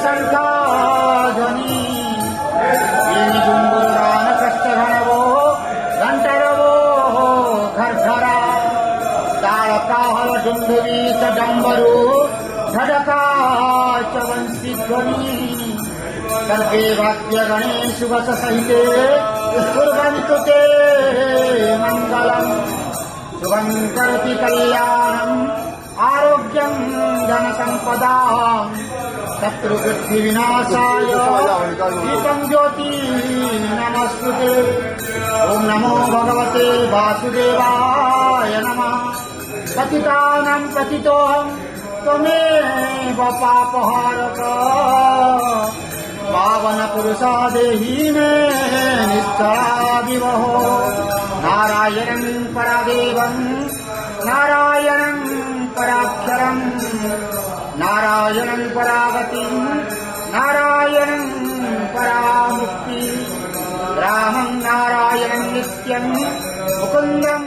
शङ्खाध्वनि जुम्बुरान कष्टघनवो घण्टरवो घर्घरा ताळकाहल डुण्डुवी च डम्बरू धडका च वंशीध्वनि सर्वे वाद्यगणे शुभसहिते कुर्वन्तु ते मङ्गलम् शुभं करोति कल्याणम् आरोग्यं धनसम्पदाम् शत्रुबुद्धिविनाशाय दीपं ज्योति नमस्तुते। ॐ नमो भगवते वासुदेवाय नमः। पतितानां पतितोऽहं त्वमेव पापहारक पावनपुरुषा देहि मे निश्चलादिवहो। नारायणं परादेवं नारायणं पराक्षरम् नारायणं परागतिं नारायणं परामुक्ति रामं नारायणं नित्यं मुकुन्दं